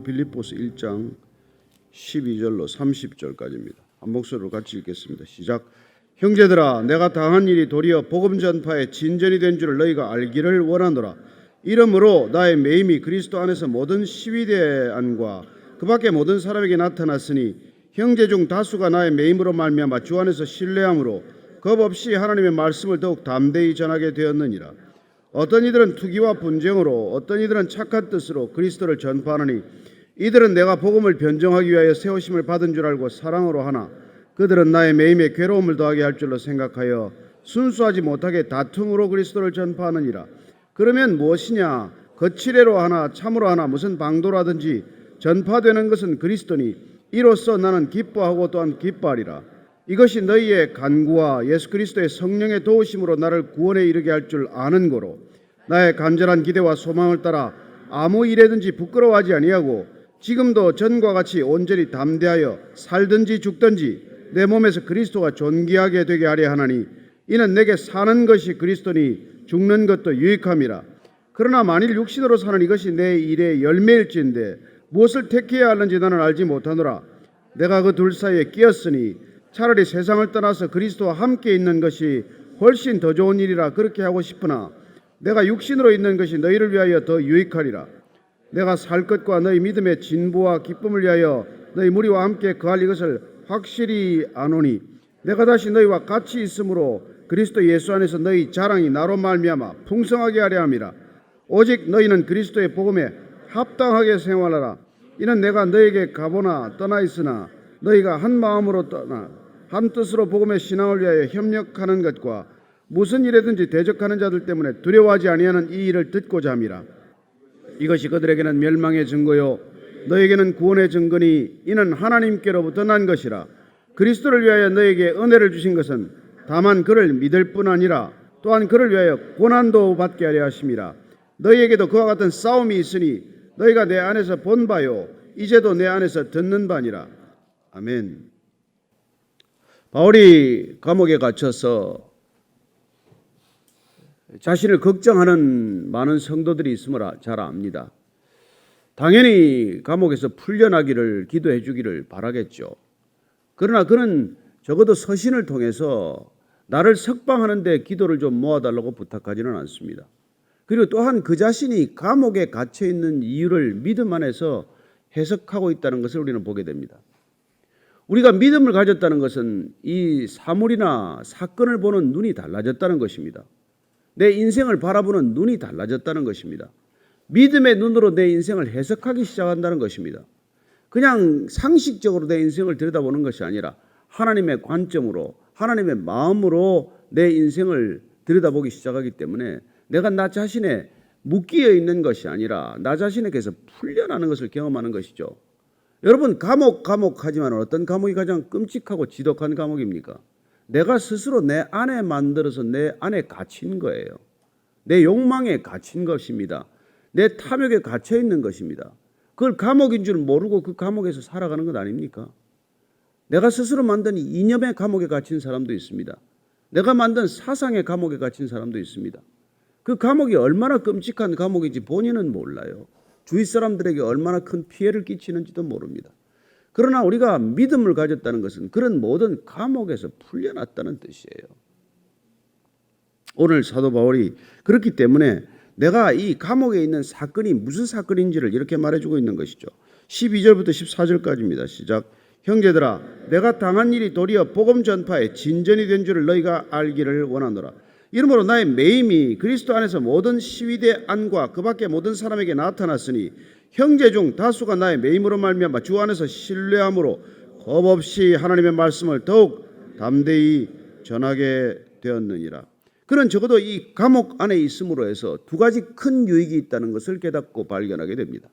빌립보서 1장 12절로 30절까지입니다. 한 목소리로 같이 읽겠습니다. 시작. 형제들아, 내가 당한 일이 도리어 복음 전파의 진전이 된 줄을 너희가 알기를 원하노라. 이러므로 나의 매임이 그리스도 안에서 모든 시위대 안과 그 밖에 모든 사람에게 나타났으니 형제 중 다수가 나의 매임으로 말미암아 주 안에서 신뢰함으로 겁없이 하나님의 말씀을 더욱 담대히 전하게 되었느니라. 어떤 이들은 투기와 분쟁으로, 어떤 이들은 착한 뜻으로 그리스도를 전파하느니 이들은 내가 복음을 변정하기 위하여 세우심을 받은 줄 알고 사랑으로 하나 그들은 나의 매임에 괴로움을 더하게 할 줄로 생각하여 순수하지 못하게 다툼으로 그리스도를 전파하느니라. 그러면 무엇이냐? 거칠애로 하나 참으로 하나 무슨 방도라든지 전파되는 것은 그리스도니 이로써 나는 기뻐하고 또한 기뻐하리라. 이것이 너희의 간구와 예수 그리스도의 성령의 도우심으로 나를 구원에 이르게 할 줄 아는 거로 나의 간절한 기대와 소망을 따라 아무 일에든지 부끄러워하지 아니하고 지금도 전과 같이 온전히 담대하여 살든지 죽든지 내 몸에서 그리스도가 존귀하게 되게 하려 하나니 이는 내게 사는 것이 그리스도니 죽는 것도 유익함이라. 그러나 만일 육신으로 사는 이것이 내 일의 열매일진데 무엇을 택해야 하는지 나는 알지 못하노라. 내가 그 둘 사이에 끼었으니 차라리 세상을 떠나서 그리스도와 함께 있는 것이 훨씬 더 좋은 일이라 그렇게 하고 싶으나 내가 육신으로 있는 것이 너희를 위하여 더 유익하리라. 내가 살 것과 너희 믿음의 진보와 기쁨을 위하여 너희 무리와 함께 거할 이것을 확실히 아노니 내가 다시 너희와 같이 있으므로 그리스도 예수 안에서 너희 자랑이 나로 말미암아 풍성하게 하려 함이라. 오직 너희는 그리스도의 복음에 합당하게 생활하라. 이는 내가 너희에게 가보나 떠나 있으나 너희가 한 마음으로 떠나 한 뜻으로 복음의 신앙을 위하여 협력하는 것과 무슨 일에든지 대적하는 자들 때문에 두려워하지 아니하는 이 일을 듣고자 함이라. 이것이 그들에게는 멸망의 증거요 너에게는 구원의 증거니 이는 하나님께로부터 난 것이라. 그리스도를 위하여 너에게 은혜를 주신 것은 다만 그를 믿을 뿐 아니라 또한 그를 위하여 고난도 받게 하려 하심이라. 너희에게도 그와 같은 싸움이 있으니 너희가 내 안에서 본 바요 이제도 내 안에서 듣는 바니라. 아멘. 바울이 감옥에 갇혀서 자신을 걱정하는 많은 성도들이 있음을 잘 압니다. 당연히 감옥에서 풀려나기를 기도해 주기를 바라겠죠. 그러나 그는 적어도 서신을 통해서 나를 석방하는 데 기도를 좀 모아달라고 부탁하지는 않습니다. 그리고 또한 그 자신이 감옥에 갇혀 있는 이유를 믿음 안에서 해석하고 있다는 것을 우리는 보게 됩니다. 우리가 믿음을 가졌다는 것은 이 사물이나 사건을 보는 눈이 달라졌다는 것입니다. 내 인생을 바라보는 눈이 달라졌다는 것입니다. 믿음의 눈으로 내 인생을 해석하기 시작한다는 것입니다. 그냥 상식적으로 내 인생을 들여다보는 것이 아니라 하나님의 관점으로 하나님의 마음으로 내 인생을 들여다보기 시작하기 때문에 내가 나 자신에 묶여 있는 것이 아니라 나 자신에게서 풀려나는 것을 경험하는 것이죠. 여러분 감옥 하지만 어떤 감옥이 가장 끔찍하고 지독한 감옥입니까? 내가 스스로 내 안에 만들어서 내 안에 갇힌 거예요. 내 욕망에 갇힌 것입니다. 내 탐욕에 갇혀 있는 것입니다. 그걸 감옥인 줄 모르고 그 감옥에서 살아가는 것 아닙니까? 내가 스스로 만든 이념의 감옥에 갇힌 사람도 있습니다. 내가 만든 사상의 감옥에 갇힌 사람도 있습니다. 그 감옥이 얼마나 끔찍한 감옥인지 본인은 몰라요. 주위 사람들에게 얼마나 큰 피해를 끼치는지도 모릅니다. 그러나 우리가 믿음을 가졌다는 것은 그런 모든 감옥에서 풀려났다는 뜻이에요. 오늘 사도 바울이 그렇기 때문에 내가 이 감옥에 있는 사건이 무슨 사건인지를 이렇게 말해주고 있는 것이죠. 12절부터 14절까지입니다. 시작. 형제들아, 내가 당한 일이 도리어 복음 전파의 진전이 된 줄을 너희가 알기를 원하노라. 이러므로 나의 매임이 그리스도 안에서 모든 시위대 안과 그 밖에 모든 사람에게 나타났으니 형제 중 다수가 나의 매임으로 말미암아 주 안에서 신뢰함으로 겁없이 하나님의 말씀을 더욱 담대히 전하게 되었느니라. 그는 적어도 이 감옥 안에 있음으로 해서 두 가지 큰 유익이 있다는 것을 깨닫고 발견하게 됩니다.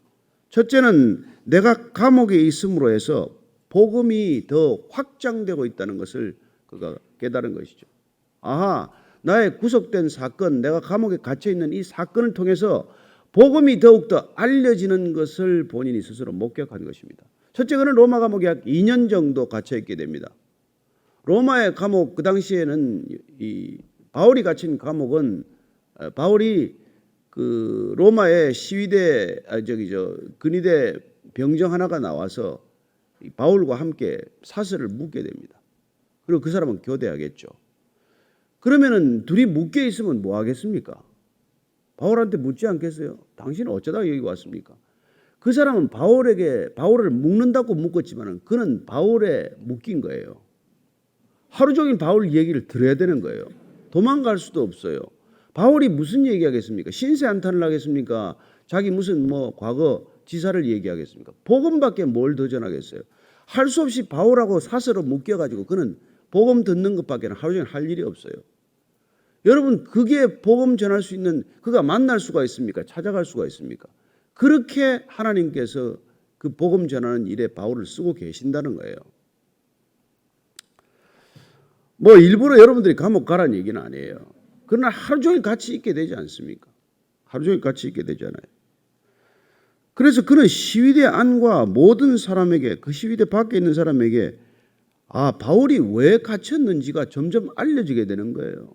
첫째는 내가 감옥에 있음으로 해서 복음이 더 확장되고 있다는 것을 그가 깨달은 것이죠. 아하, 나의 구속된 사건, 내가 감옥에 갇혀 있는 이 사건을 통해서 복음이 더욱더 알려지는 것을 본인이 스스로 목격한 것입니다. 첫째, 그는 로마 감옥에 약 2년 정도 갇혀 있게 됩니다. 로마의 감옥, 그 당시에는 이 바울이 갇힌 감옥은 바울이 그 로마의 시위대 근위대 병정 하나가 나와서 바울과 함께 사슬을 묶게 됩니다. 그리고 그 사람은 교대하겠죠. 그러면은 둘이 묶여 있으면 뭐 하겠습니까? 바울한테 묻지 않겠어요? 당신은 어쩌다 여기 왔습니까? 그 사람은 바울을 묶는다고 묶었지만은 그는 바울에 묶인 거예요. 하루 종일 바울 얘기를 들어야 되는 거예요. 도망갈 수도 없어요. 바울이 무슨 얘기하겠습니까? 신세 한탄을 하겠습니까? 자기 무슨 뭐 과거 지사를 얘기하겠습니까? 복음밖에 뭘 더 전하겠어요? 할 수 없이 바울하고 사슬로 묶여가지고 그는 복음 듣는 것밖에 하루 종일 할 일이 없어요. 여러분, 그게 복음 전할 수 있는, 그가 만날 수가 있습니까? 찾아갈 수가 있습니까? 그렇게 하나님께서 그 복음 전하는 일에 바울을 쓰고 계신다는 거예요. 뭐 일부러 여러분들이 감옥 가라는 얘기는 아니에요. 그러나 하루 종일 같이 있게 되지 않습니까? 하루 종일 같이 있게 되잖아요. 그래서 그는 시위대 안과 모든 사람에게, 그 시위대 밖에 있는 사람에게 바울이 왜 갇혔는지가 점점 알려지게 되는 거예요.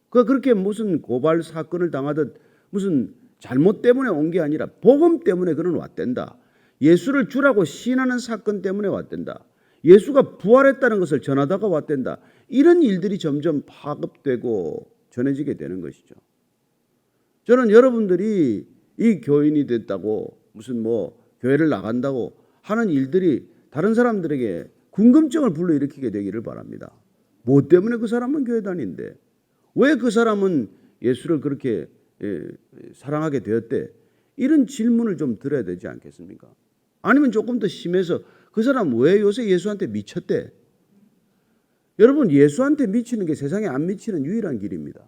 그렇게 무슨 고발 사건을 당하듯 무슨 잘못 때문에 온 게 아니라 복음 때문에 그는 왔댄다. 예수를 주라고 시인하는 사건 때문에 왔댄다. 예수가 부활했다는 것을 전하다가 왔댄다. 이런 일들이 점점 파급되고 전해지게 되는 것이죠. 저는 여러분들이 이 교인이 됐다고 무슨 뭐 교회를 나간다고 하는 일들이 다른 사람들에게 궁금증을 불러일으키게 되기를 바랍니다. 뭐 때문에 그 사람은 교회 다닌대? 왜 그 사람은 예수를 그렇게 사랑하게 되었대? 이런 질문을 좀 들어야 되지 않겠습니까? 아니면 조금 더 심해서 그 사람 왜 요새 예수한테 미쳤대? 여러분, 예수한테 미치는 게 세상에 안 미치는 유일한 길입니다.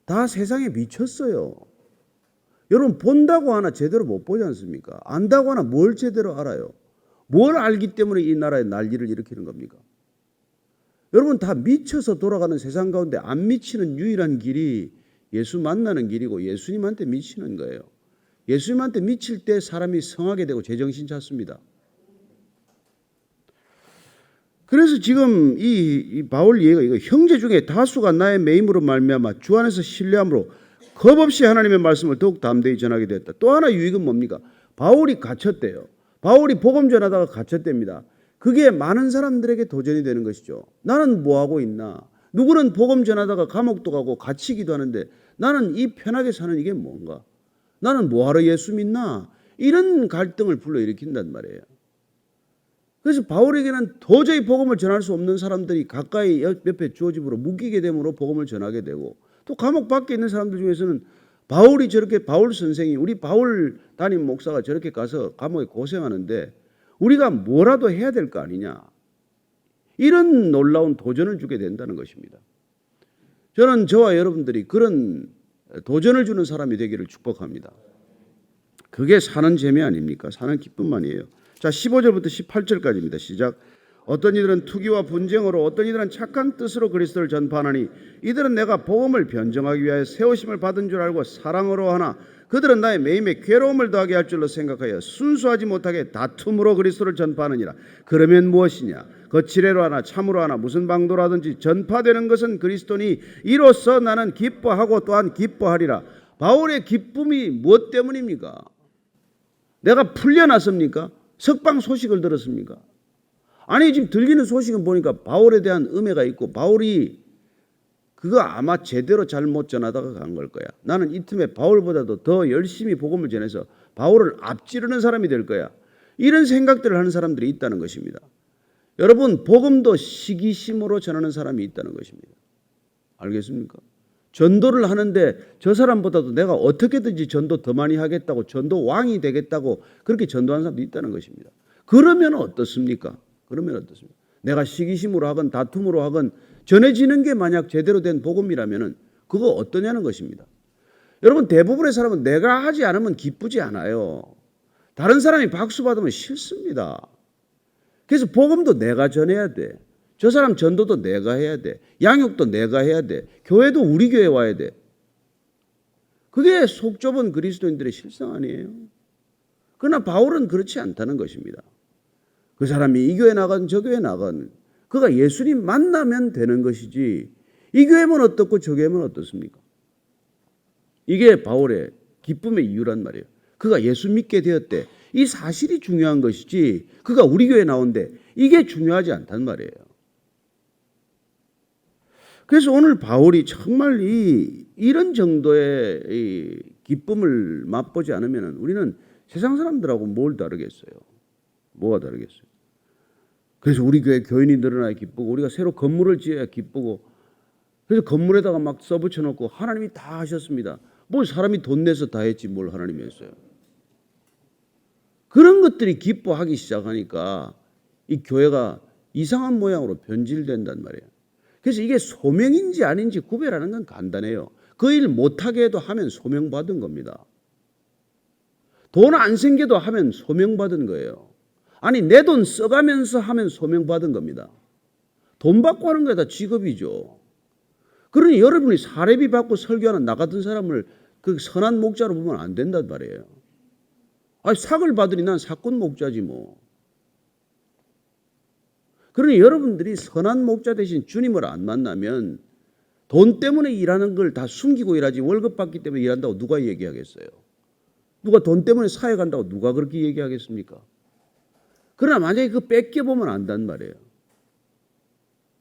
다 세상에 미쳤어요. 여러분, 본다고 하나 제대로 못 보지 않습니까? 안다고 하나 뭘 제대로 알아요? 뭘 알기 때문에 이 나라에 난리를 일으키는 겁니까? 여러분, 다 미쳐서 돌아가는 세상 가운데 안 미치는 유일한 길이 예수 만나는 길이고 예수님한테 미치는 거예요. 예수님한테 미칠 때 사람이 성하게 되고 제정신 찾습니다. 그래서 지금 이 바울 얘기가 이거 형제 중에 다수가 나의 매임으로 말미암아 주 안에서 신뢰함으로 겁없이 하나님의 말씀을 더욱 담대히 전하게 됐다. 또 하나 유익은 뭡니까? 바울이 갇혔대요. 바울이 복음 전하다가 갇혔답니다. 그게 많은 사람들에게 도전이 되는 것이죠. 나는 뭐 하고 있나? 누구는 복음 전하다가 감옥도 가고 갇히기도 하는데 나는 이 편하게 사는 이게 뭔가? 나는 뭐하러 예수 믿나? 이런 갈등을 불러일으킨단 말이에요. 그래서 바울에게는 도저히 복음을 전할 수 없는 사람들이 가까이 옆에 주어집으로 묶이게 되므로 복음을 전하게 되고, 또 감옥 밖에 있는 사람들 중에서는 바울이 저렇게, 바울 선생이, 우리 바울 담임 목사가 저렇게 가서 감옥에 고생하는데 우리가 뭐라도 해야 될 거 아니냐, 이런 놀라운 도전을 주게 된다는 것입니다. 저는 저와 여러분들이 그런 도전을 주는 사람이 되기를 축복합니다. 그게 사는 재미 아닙니까? 사는 기쁨만이에요. 자, 15절부터 18절까지입니다. 시작. 어떤 이들은 투기와 분쟁으로, 어떤 이들은 착한 뜻으로 그리스도를 전파하나니 이들은 내가 복음을 변정하기 위하여 세우심을 받은 줄 알고 사랑으로 하나 그들은 나의 매임에 괴로움을 더하게 할 줄로 생각하여 순수하지 못하게 다툼으로 그리스도를 전파하느니라. 그러면 무엇이냐? 거칠애로 하나 참으로 하나 무슨 방도라든지 전파되는 것은 그리스도니 이로써 나는 기뻐하고 또한 기뻐하리라. 바울의 기쁨이 무엇 때문입니까? 내가 풀려났습니까? 석방 소식을 들었습니까? 아니, 지금 들리는 소식은 보니까 바울에 대한 음해가 있고 바울이 그거 아마 제대로 잘못 전하다가 간 걸 거야. 나는 이 틈에 바울보다도 더 열심히 복음을 전해서 바울을 앞지르는 사람이 될 거야. 이런 생각들을 하는 사람들이 있다는 것입니다. 여러분, 복음도 시기심으로 전하는 사람이 있다는 것입니다. 알겠습니까? 전도를 하는데 저 사람보다도 내가 어떻게든지 전도 더 많이 하겠다고, 전도 왕이 되겠다고 그렇게 전도하는 사람도 있다는 것입니다. 그러면 어떻습니까? 내가 시기심으로 하건 다툼으로 하건 전해지는 게 만약 제대로 된 복음이라면 그거 어떠냐는 것입니다. 여러분, 대부분의 사람은 내가 하지 않으면 기쁘지 않아요. 다른 사람이 박수 받으면 싫습니다. 그래서 복음도 내가 전해야 돼. 저 사람 전도도 내가 해야 돼. 양육도 내가 해야 돼. 교회도 우리 교회 와야 돼. 그게 속 좁은 그리스도인들의 실상 아니에요? 그러나 바울은 그렇지 않다는 것입니다. 그 사람이 이 교회 나간 저 교회 나간, 그가 예수님 만나면 되는 것이지 이 교회면 어떻고 저 교회면 어떻습니까? 이게 바울의 기쁨의 이유란 말이에요. 그가 예수 믿게 되었대. 이 사실이 중요한 것이지 그가 우리 교회에 나온대. 이게 중요하지 않단 말이에요. 그래서 오늘 바울이 정말 이런 정도의 이 기쁨을 맛보지 않으면 우리는 세상 사람들하고 뭘 다르겠어요? 뭐가 다르겠어요? 그래서 우리 교회 교인이 늘어나야 기쁘고 우리가 새로 건물을 지어야 기쁘고 그래서 건물에다가 막 써붙여 놓고 하나님이 다 하셨습니다. 뭘 사람이 돈 내서 다 했지 뭘 하나님이 했어요. 그런 것들이 기뻐하기 시작하니까 이 교회가 이상한 모양으로 변질된단 말이에요. 그래서 이게 소명인지 아닌지 구별하는 건 간단해요. 그 일 못하게 해도 하면 소명받은 겁니다. 돈 안 생겨도 하면 소명받은 거예요. 아니 내 돈 써가면서 하면 소명받은 겁니다. 돈 받고 하는 게 다 직업이죠. 그러니 여러분이 사례비 받고 설교하는 나 같은 사람을 그 선한 목자로 보면 안 된단 말이에요. 아니 삭을 받으니 난 사꾼 목자지 뭐. 그러니 여러분들이 선한 목자 대신 주님을 안 만나면 돈 때문에 일하는 걸 다 숨기고 일하지 월급 받기 때문에 일한다고 누가 얘기하겠어요? 누가 돈 때문에 사회 간다고 누가 그렇게 얘기하겠습니까? 그러나 만약에 그거 뺏겨보면 안단 말이에요.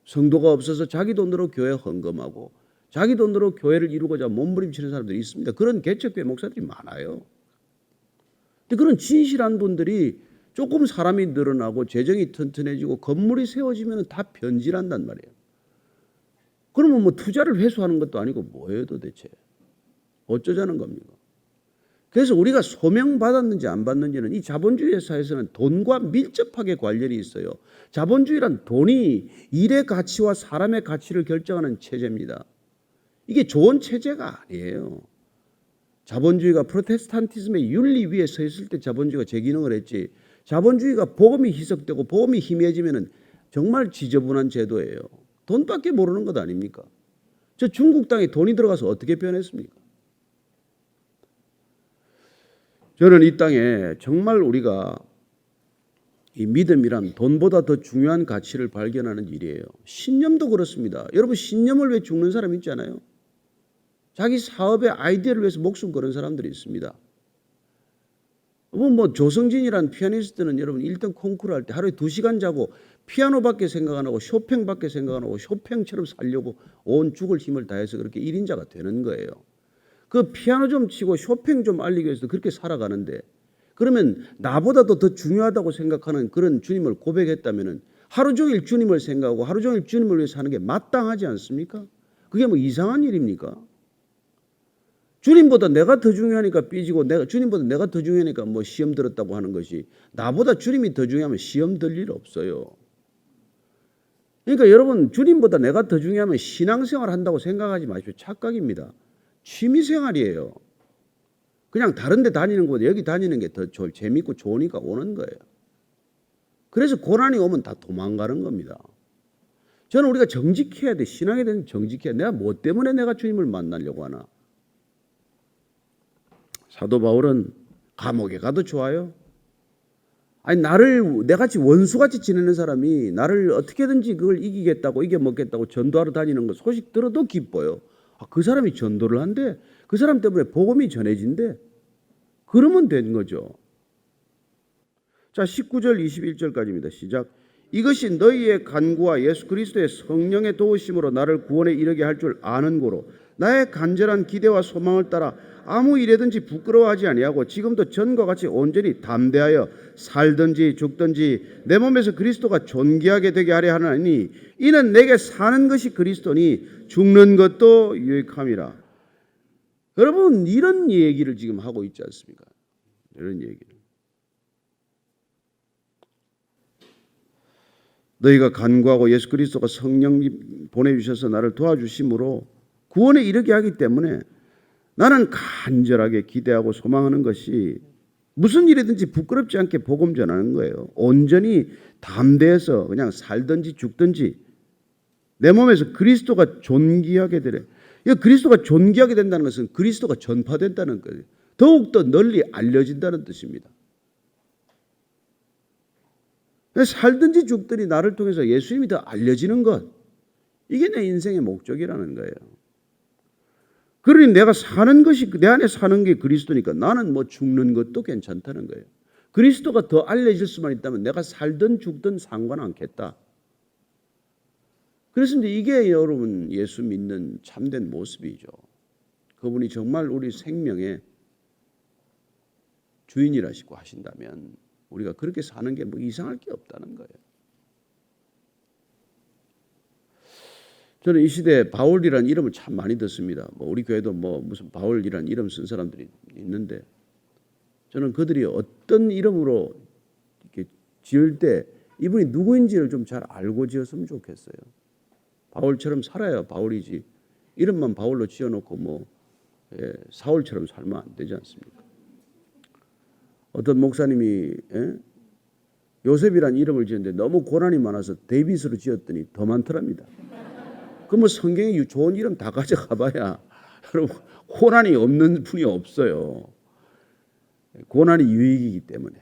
성도가 없어서 자기 돈으로 교회 헌금하고 자기 돈으로 교회를 이루고자 몸부림치는 사람들이 있습니다. 그런 개척교회 목사들이 많아요. 근데 그런 진실한 분들이 조금 사람이 늘어나고 재정이 튼튼해지고 건물이 세워지면 다 변질한단 말이에요. 그러면 뭐 투자를 회수하는 것도 아니고 뭐예요 도대체? 어쩌자는 겁니까? 그래서 우리가 소명받았는지 안 받는지는 이 자본주의 사회에서는 돈과 밀접하게 관련이 있어요. 자본주의란 돈이 일의 가치와 사람의 가치를 결정하는 체제입니다. 이게 좋은 체제가 아니에요. 자본주의가 프로테스탄티즘의 윤리 위에 서 있을 때 자본주의가 제 기능을 했지. 자본주의가 복음이 희석되고 복음이 희미해지면 정말 지저분한 제도예요. 돈밖에 모르는 것 아닙니까? 저 중국 땅에 돈이 들어가서 어떻게 변했습니까? 저는 이 땅에 정말 우리가 이 믿음이란 돈보다 더 중요한 가치를 발견하는 일이에요. 신념도 그렇습니다. 여러분 신념을 위해 죽는 사람 있잖아요. 자기 사업의 아이디어를 위해서 목숨 거는 사람들이 있습니다. 뭐 조성진이란 피아니스트는 여러분 1등 콩쿠르 할 때 하루에 2시간 자고 피아노밖에 생각 안 하고 쇼팽밖에 생각 안 하고 쇼팽처럼 살려고 온 죽을 힘을 다해서 그렇게 1인자가 되는 거예요. 그 피아노 좀 치고 쇼팽 좀 알리기 위해서 그렇게 살아가는데 그러면 나보다도 더 중요하다고 생각하는 그런 주님을 고백했다면 하루 종일 주님을 생각하고 하루 종일 주님을 위해 사는 게 마땅하지 않습니까? 그게 뭐 이상한 일입니까? 주님보다 내가 더 중요하니까 삐지고 주님보다 내가 더 중요하니까 뭐 시험 들었다고 하는 것이 나보다 주님이 더 중요하면 시험 들 일 없어요. 그러니까 여러분 주님보다 내가 더 중요하면 신앙생활 한다고 생각하지 마십시오. 착각입니다. 취미생활이에요. 그냥 다른 데 다니는 것보다 여기 다니는 게 더 재밌고 좋으니까 오는 거예요. 그래서 고난이 오면 다 도망가는 겁니다. 저는 우리가 정직해야 돼. 신앙에 대해서 정직해야 돼. 내가 뭐 때문에 내가 주님을 만나려고 하나. 사도 바울은 감옥에 가도 좋아요. 아니 나를 내같이 원수같이 지내는 사람이 나를 어떻게든지 그걸 이기겠다고 이겨먹겠다고 전도하러 다니는 거 소식 들어도 기뻐요. 그 사람이 전도를 한대. 그 사람 때문에 복음이 전해진대. 그러면 된 거죠. 자 19절 21절까지입니다. 시작. 이것이 너희의 간구와 예수 그리스도의 성령의 도우심으로 나를 구원에 이르게 할 줄 아는 고로 나의 간절한 기대와 소망을 따라 아무 일에든지 부끄러워하지 아니하고 지금도 전과 같이 온전히 담대하여 살든지 죽든지 내 몸에서 그리스도가 존귀하게 되게 하려 하나니 이는 내게 사는 것이 그리스도니 죽는 것도 유익함이라. 여러분 이런 얘기를 지금 하고 있지 않습니까? 이런 얘기를. 너희가 간구하고 예수 그리스도가 성령 보내주셔서 나를 도와주심으로 구원에 이르게 하기 때문에 나는 간절하게 기대하고 소망하는 것이 무슨 일이든지 부끄럽지 않게 복음 전하는 거예요. 온전히 담대해서 그냥 살든지 죽든지 내 몸에서 그리스도가 존귀하게 되래. 그리스도가 존귀하게 된다는 것은 그리스도가 전파된다는 거예요. 더욱더 널리 알려진다는 뜻입니다. 살든지 죽든지 나를 통해서 예수님이 더 알려지는 것, 이게 내 인생의 목적이라는 거예요. 그러니 내가 사는 것이 내 안에 사는 게 그리스도니까 나는 뭐 죽는 것도 괜찮다는 거예요. 그리스도가 더 알려질 수만 있다면 내가 살든 죽든 상관 않겠다. 그래서 이게 여러분 예수 믿는 참된 모습이죠. 그분이 정말 우리 생명의 주인이라시고 하신다면 우리가 그렇게 사는 게 뭐 이상할 게 없다는 거예요. 저는 이 시대에 바울이라는 이름을 참 많이 듣습니다. 뭐 우리 교회도 뭐 무슨 바울이라는 이름 쓴 사람들이 있는데 저는 그들이 어떤 이름으로 이렇게 지을 때 이분이 누구인지를 좀 잘 알고 지었으면 좋겠어요. 바울처럼 살아야 바울이지. 이름만 바울로 지어놓고 뭐 사울처럼 살면 안 되지 않습니까? 어떤 목사님이 요셉이란 이름을 지었는데 너무 고난이 많아서 데이빗으로 지었더니 더 많더랍니다. 그럼 뭐 성경에 좋은 이름 다 가져가 봐야 여러분 고난이 없는 분이 없어요. 고난이 유익이기 때문에.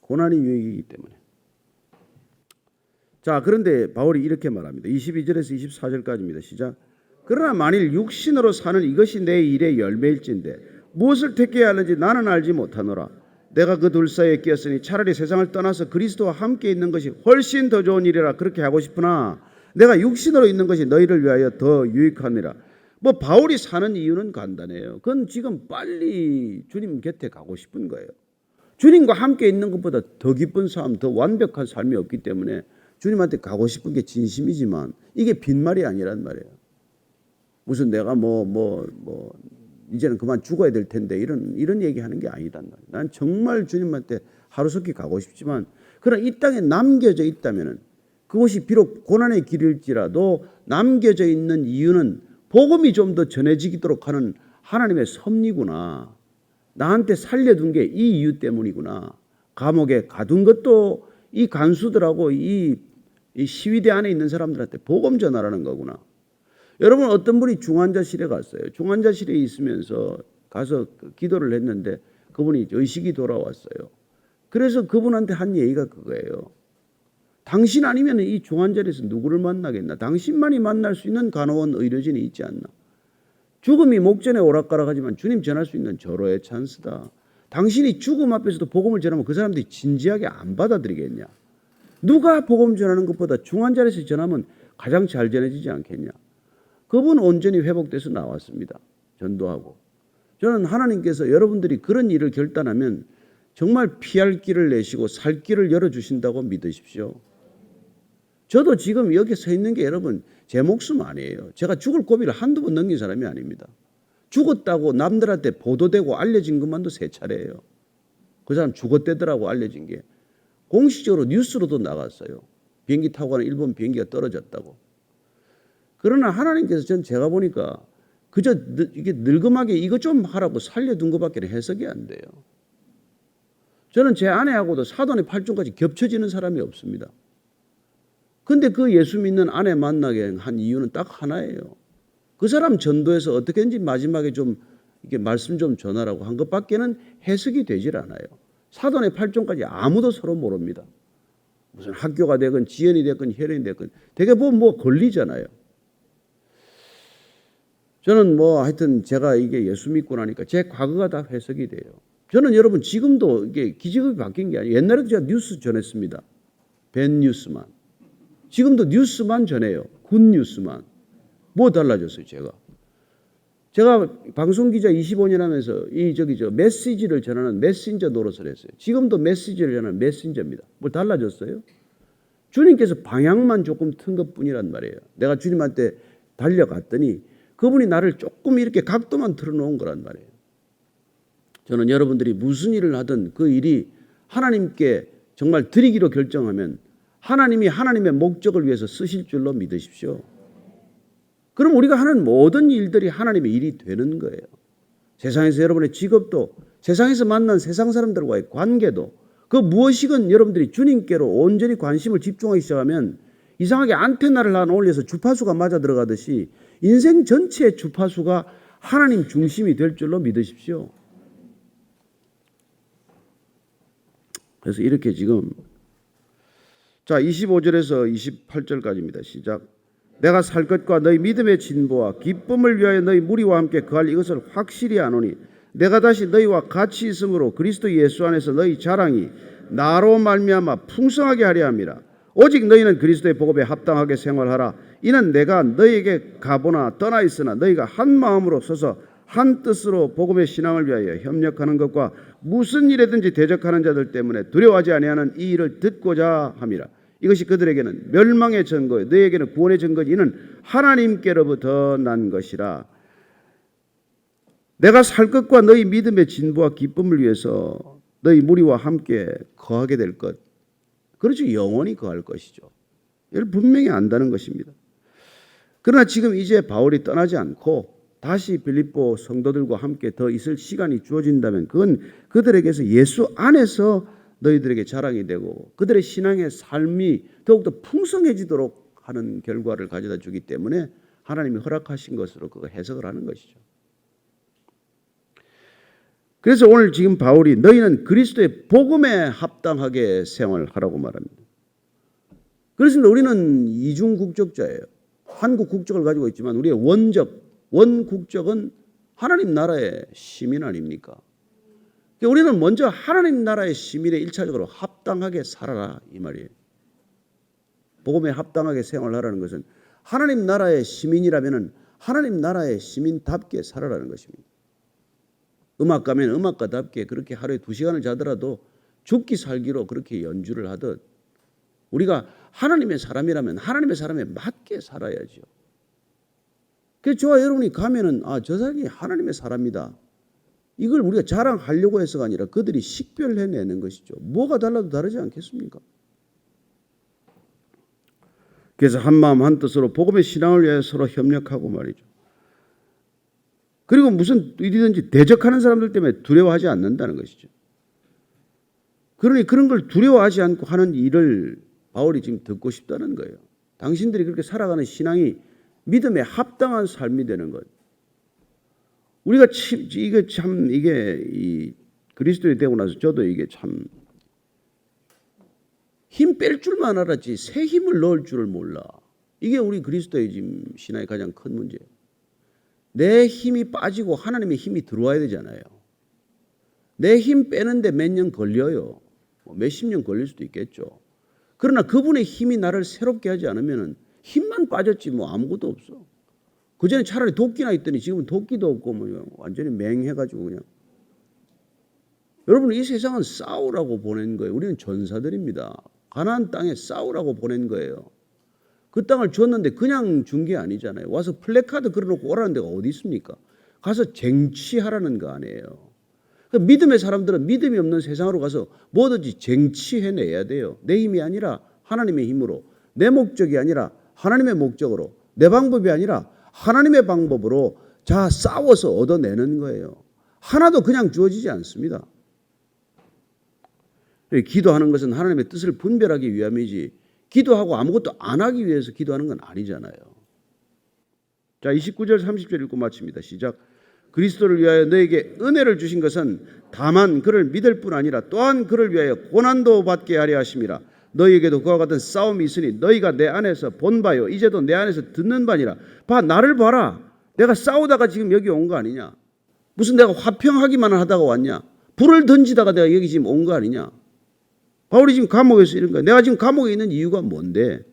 고난이 유익이기 때문에. 자, 그런데 바울이 이렇게 말합니다. 22절에서 24절까지입니다. 시작. 그러나 만일 육신으로 사는 이것이 내 일의 열매일진데 무엇을 택해야 하는지 나는 알지 못하노라. 내가 그 둘 사이에 끼었으니 차라리 세상을 떠나서 그리스도와 함께 있는 것이 훨씬 더 좋은 일이라 그렇게 하고 싶으나 내가 육신으로 있는 것이 너희를 위하여 더 유익하니라. 뭐 바울이 사는 이유는 간단해요. 그건 지금 빨리 주님 곁에 가고 싶은 거예요. 주님과 함께 있는 것보다 더 기쁜 삶, 더 완벽한 삶이 없기 때문에 주님한테 가고 싶은 게 진심이지만 이게 빈말이 아니란 말이에요. 무슨 내가 이제는 그만 죽어야 될 텐데 이런 얘기하는 게 아니단 말이에요. 난 정말 주님한테 하루속히 가고 싶지만 그러나 이 땅에 남겨져 있다면은 그것이 비록 고난의 길일지라도 남겨져 있는 이유는 복음이 좀 더 전해지도록 하는 하나님의 섭리구나. 나한테 살려둔 게 이 이유 때문이구나. 감옥에 가둔 것도 이 간수들하고 이 시위대 안에 있는 사람들한테 복음 전하라는 거구나. 여러분 어떤 분이 중환자실에 갔어요. 중환자실에 있으면서 가서 기도를 했는데 그분이 의식이 돌아왔어요. 그래서 그분한테 한 얘기가 그거예요. 당신 아니면 이 중환자실에서 누구를 만나겠나? 당신만이 만날 수 있는 간호원 의료진이 있지 않나? 죽음이 목전에 오락가락하지만 주님 전할 수 있는 절호의 찬스다. 당신이 죽음 앞에서도 복음을 전하면 그 사람들이 진지하게 안 받아들이겠냐? 누가 복음 전하는 것보다 중환자실에서 전하면 가장 잘 전해지지 않겠냐? 그분 온전히 회복돼서 나왔습니다. 전도하고. 저는 하나님께서 여러분들이 그런 일을 결단하면 정말 피할 길을 내시고 살 길을 열어주신다고 믿으십시오. 저도 지금 여기 서 있는 게 여러분 제 목숨 아니에요. 제가 죽을 고비를 한두 번 넘긴 사람이 아닙니다. 죽었다고 남들한테 보도되고 알려진 것만도 3차례예요. 그 사람 죽었대더라고 알려진 게. 공식적으로 뉴스로도 나갔어요. 비행기 타고 가는 일본 비행기가 떨어졌다고. 그러나 하나님께서 제가 보니까 그저 이게 늙음하게 이거 좀 하라고 살려둔 것밖에 해석이 안 돼요. 저는 제 아내하고도 사돈의 8종까지 겹쳐지는 사람이 없습니다. 근데 그 예수 믿는 아내 만나게 한 이유는 딱 하나예요. 그 사람 전도해서 어떻게든지 마지막에 좀 이게 말씀 좀 전하라고 한 것밖에는 해석이 되질 않아요. 사돈의 8종까지 아무도 서로 모릅니다. 무슨 학교가 되건 지연이 되건 혈연이 되건 되게 보면 뭐 걸리잖아요. 저는 하여튼 제가 이게 예수 믿고 나니까 제 과거가 다 해석이 돼요. 저는 여러분 지금도 이게 기직업이 바뀐 게 아니에요. 옛날에도 제가 뉴스 전했습니다. 밴 뉴스만. 지금도 뉴스만 전해요. 굿 뉴스만. 뭐 달라졌어요, 제가 방송기자 25년 하면서 메시지를 전하는 메신저 노릇을 했어요. 지금도 메시지를 전하는 메신저입니다. 뭘 달라졌어요? 주님께서 방향만 조금 튼 것뿐이란 말이에요. 내가 주님한테 달려갔더니 그분이 나를 조금 이렇게 각도만 틀어놓은 거란 말이에요. 저는 여러분들이 무슨 일을 하든 그 일이 하나님께 정말 드리기로 결정하면 하나님이 하나님의 목적을 위해서 쓰실 줄로 믿으십시오. 그럼 우리가 하는 모든 일들이 하나님의 일이 되는 거예요. 세상에서 여러분의 직업도 세상에서 만난 세상 사람들과의 관계도 그 무엇이건 여러분들이 주님께로 온전히 관심을 집중하기 시작하면 이상하게 안테나를 하나 올려서 주파수가 맞아 들어가듯이 인생 전체의 주파수가 하나님 중심이 될 줄로 믿으십시오. 그래서 이렇게 지금 25절에서 28절까지입니다. 시작. 내가 살 것과 너희 믿음의 진보와 기쁨을 위하여 너희 무리와 함께 거할 이것을 확실히 아노니 내가 다시 너희와 같이 있으므로 그리스도 예수 안에서 너희 자랑이 나로 말미암아 풍성하게 하려 함이라. 오직 너희는 그리스도의 복음에 합당하게 생활하라. 이는 내가 너희에게 가보나 떠나 있으나 너희가 한 마음으로 서서 한 뜻으로 복음의 신앙을 위하여 협력하는 것과 무슨 일에든지 대적하는 자들 때문에 두려워하지 아니하는 이 일을 듣고자 함이라. 이것이 그들에게는 멸망의 증거요 너희에게는 구원의 증거니 이는 하나님께로부터 난 것이라. 내가 살 것과 너희 믿음의 진보와 기쁨을 위해서 너희 무리와 함께 거하게 될 것. 그렇죠. 영원히 거할 것이죠. 이걸 분명히 안다는 것입니다. 그러나 지금 이제 바울이 떠나지 않고 다시 빌립보 성도들과 함께 더 있을 시간이 주어진다면 그건 그들에게서 예수 안에서 너희들에게 자랑이 되고 그들의 신앙의 삶이 더욱더 풍성해지도록 하는 결과를 가져다 주기 때문에 하나님이 허락하신 것으로 그거 해석을 하는 것이죠. 그래서 오늘 지금 바울이 너희는 그리스도의 복음에 합당하게 생활하라고 말합니다. 그렇습니다. 우리는 이중 국적자예요. 한국 국적을 가지고 있지만 우리의 원국적은 하나님 나라의 시민 아닙니까? 우리는 먼저 하나님 나라의 시민에 1차적으로 합당하게 살아라 이 말이에요. 복음에 합당하게 생활하라는 것은 하나님 나라의 시민이라면 하나님 나라의 시민답게 살아라는 것입니다. 음악가면 음악가답게 그렇게 하루에 2시간을 자더라도 죽기 살기로 그렇게 연주를 하듯 우리가 하나님의 사람이라면 하나님의 사람에 맞게 살아야죠. 그래서 저와 여러분이 가면은 저 사람이 하나님의 사람이다. 이걸 우리가 자랑하려고 해서가 아니라 그들이 식별해내는 것이죠. 뭐가 달라도 다르지 않겠습니까? 그래서 한마음 한뜻으로 복음의 신앙을 위해 서로 협력하고 말이죠. 그리고 무슨 일이든지 대적하는 사람들 때문에 두려워하지 않는다는 것이죠. 그러니 그런 걸 두려워하지 않고 하는 일을 바울이 지금 듣고 싶다는 거예요. 당신들이 그렇게 살아가는 신앙이 믿음에 합당한 삶이 되는 것. 우리가 이게 이 그리스도인이 되고 나서 저도 이게 참 힘 뺄 줄만 알았지 새 힘을 넣을 줄을 몰라. 이게 우리 그리스도의 지금 신앙의 가장 큰 문제예요. 내 힘이 빠지고 하나님의 힘이 들어와야 되잖아요. 내 힘 빼는데 몇 년 걸려요. 몇십 년 걸릴 수도 있겠죠. 그러나 그분의 힘이 나를 새롭게 하지 않으면 힘만 빠졌지 아무것도 없어. 그전에 차라리 도끼나 있더니 지금은 도끼도 없고 완전히 맹해가지고 그냥. 여러분 이 세상은 싸우라고 보낸 거예요. 우리는 전사들입니다. 가나안 땅에 싸우라고 보낸 거예요. 그 땅을 줬는데 그냥 준 게 아니잖아요. 와서 플래카드 걸어놓고 오라는 데가 어디 있습니까? 가서 쟁취하라는 거 아니에요. 그러니까 믿음의 사람들은 믿음이 없는 세상으로 가서 뭐든지 쟁취해내야 돼요. 내 힘이 아니라 하나님의 힘으로, 내 목적이 아니라 하나님의 목적으로, 내 방법이 아니라 하나님의 방법으로 싸워서 얻어내는 거예요. 하나도 그냥 주어지지 않습니다. 기도하는 것은 하나님의 뜻을 분별하기 위함이지 기도하고 아무것도 안 하기 위해서 기도하는 건 아니잖아요. 자, 29절 30절 읽고 마칩니다. 시작. 그리스도를 위하여 너에게 은혜를 주신 것은 다만 그를 믿을 뿐 아니라 또한 그를 위하여 고난도 받게 하려 하심이라. 너희에게도 그와 같은 싸움이 있으니 너희가 내 안에서 본 바요 이제도 내 안에서 듣는 바니라. 나를 봐라. 내가 싸우다가 지금 여기 온 거 아니냐. 무슨 내가 화평하기만 하다가 왔냐. 불을 던지다가 내가 여기 지금 온 거 아니냐. 바울이 지금 감옥에서 이런 거야. 내가 지금 감옥에 있는 이유가 뭔데?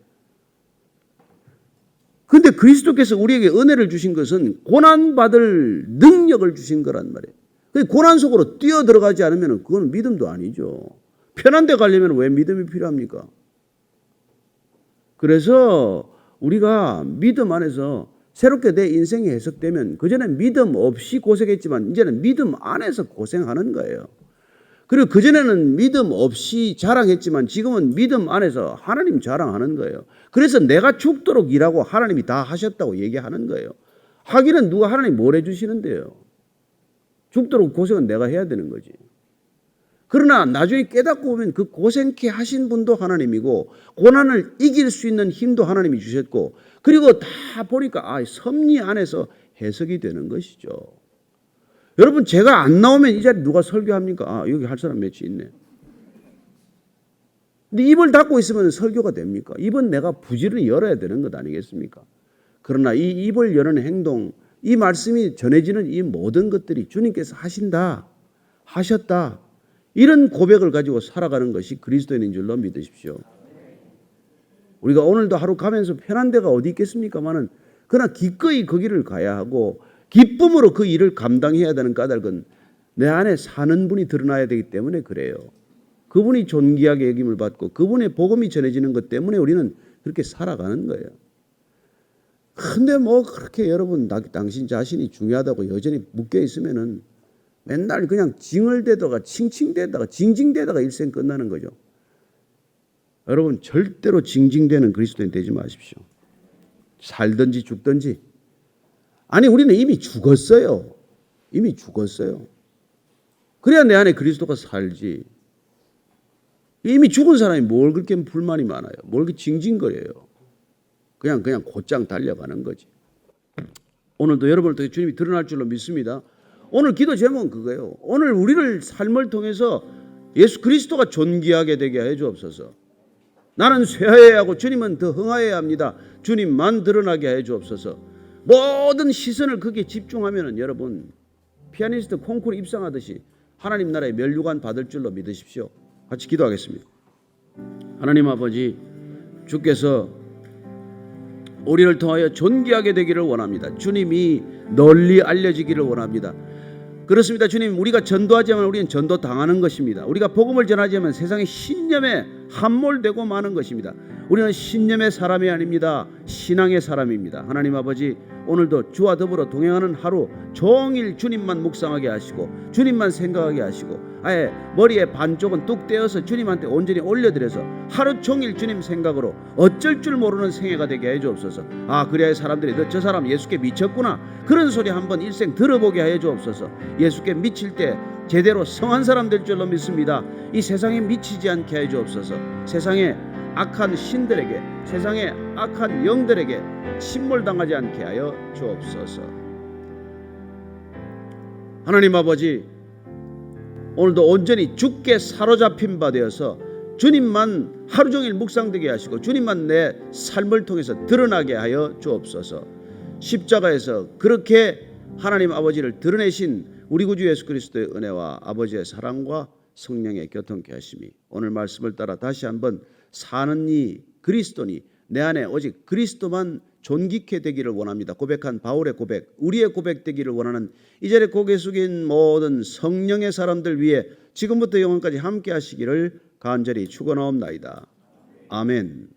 그런데 그리스도께서 우리에게 은혜를 주신 것은 고난받을 능력을 주신 거란 말이에요. 고난 속으로 뛰어들어가지 않으면 그건 믿음도 아니죠. 편한 데 가려면 왜 믿음이 필요합니까? 그래서 우리가 믿음 안에서 새롭게 내 인생이 해석되면 그전엔 믿음 없이 고생했지만 이제는 믿음 안에서 고생하는 거예요. 그리고 그전에는 믿음 없이 자랑했지만 지금은 믿음 안에서 하나님 자랑하는 거예요. 그래서 내가 죽도록 일하고 하나님이 다 하셨다고 얘기하는 거예요. 하기는 누가 하나님 뭘 해주시는데요. 죽도록 고생은 내가 해야 되는 거지. 그러나 나중에 깨닫고 보면 그 고생케 하신 분도 하나님이고 고난을 이길 수 있는 힘도 하나님이 주셨고 그리고 다 보니까 섭리 안에서 해석이 되는 것이죠. 여러분 제가 안 나오면 이 자리에 누가 설교합니까? 여기 할 사람 몇이 있네. 근데 입을 닫고 있으면 설교가 됩니까? 입은 내가 부지런히 열어야 되는 것 아니겠습니까? 그러나 이 입을 여는 행동, 이 말씀이 전해지는 이 모든 것들이 주님께서 하신다, 하셨다, 이런 고백을 가지고 살아가는 것이 그리스도인인 줄로 믿으십시오. 우리가 오늘도 하루 가면서 편한 데가 어디 있겠습니까마는 그러나 기꺼이 그 길을 가야 하고 기쁨으로 그 일을 감당해야 되는 까닭은 내 안에 사는 분이 드러나야 되기 때문에 그래요. 그분이 존귀하게 여김을 받고 그분의 복음이 전해지는 것 때문에 우리는 그렇게 살아가는 거예요. 근데 뭐 그렇게 여러분 당신 자신이 중요하다고 여전히 묶여 있으면은 맨날 그냥 징얼대다가 칭칭대다가 징징대다가 일생 끝나는 거죠. 여러분 절대로 징징대는 그리스도인 되지 마십시오. 살든지 죽든지. 아니 우리는 이미 죽었어요. 이미 죽었어요. 그래야 내 안에 그리스도가 살지. 이미 죽은 사람이 뭘 그렇게 불만이 많아요. 뭘 그렇게 징징거려요. 그냥 곧장 달려가는 거지. 오늘도 여러분을 통해 주님이 드러날 줄로 믿습니다. 오늘 기도 제목은 그거예요. 오늘 우리를 삶을 통해서 예수 그리스도가 존귀하게 되게 하여 주옵소서. 나는 쇠하여야 하고 주님은 더 흥하여야 합니다. 주님만 드러나게 하여 주옵소서. 모든 시선을 거기에 집중하면 여러분 피아니스트 콩쿠르 입상하듯이 하나님 나라의 면류관 받을 줄로 믿으십시오. 같이 기도하겠습니다. 하나님 아버지, 주께서 우리를 통하여 존귀하게 되기를 원합니다. 주님이 널리 알려지기를 원합니다. 그렇습니다. 주님, 우리가 전도하자면 우리는 전도 당하는 것입니다. 우리가 복음을 전하자면 세상의 신념에 함몰되고 마는 것입니다. 우리는 신념의 사람이 아닙니다. 신앙의 사람입니다. 하나님 아버지, 오늘도 주와 더불어 동행하는 하루 종일 주님만 묵상하게 하시고 주님만 생각하게 하시고 아예 머리에 반쪽은 뚝 떼어서 주님한테 온전히 올려드려서 하루 종일 주님 생각으로 어쩔 줄 모르는 생애가 되게 해 주옵소서. 그래야 사람들이 너 저 사람 예수께 미쳤구나 그런 소리 한번 일생 들어보게 해 주옵소서. 예수께 미칠 때 제대로 성한 사람 될 줄로 믿습니다. 이 세상에 미치지 않게 해 주옵소서. 세상에 악한 신들에게, 세상의 악한 영들에게 침몰당하지 않게 하여 주옵소서. 하나님 아버지, 오늘도 온전히 주께 사로잡힌 바 되어서 주님만 하루 종일 묵상되게 하시고 주님만 내 삶을 통해서 드러나게 하여 주옵소서. 십자가에서 그렇게 하나님 아버지를 드러내신 우리 구주 예수 그리스도의 은혜와 아버지의 사랑과 성령의 교통케 하심이 오늘 말씀을 따라 다시 한번 사는 이 그리스도니 내 안에 오직 그리스도만 존귀케 되기를 원합니다. 고백한 바울의 고백, 우리의 고백 되기를 원하는 이 자리에 고개 숙인 모든 성령의 사람들 위해 지금부터 영원까지 함께 하시기를 간절히 축원하옵나이다. 아멘.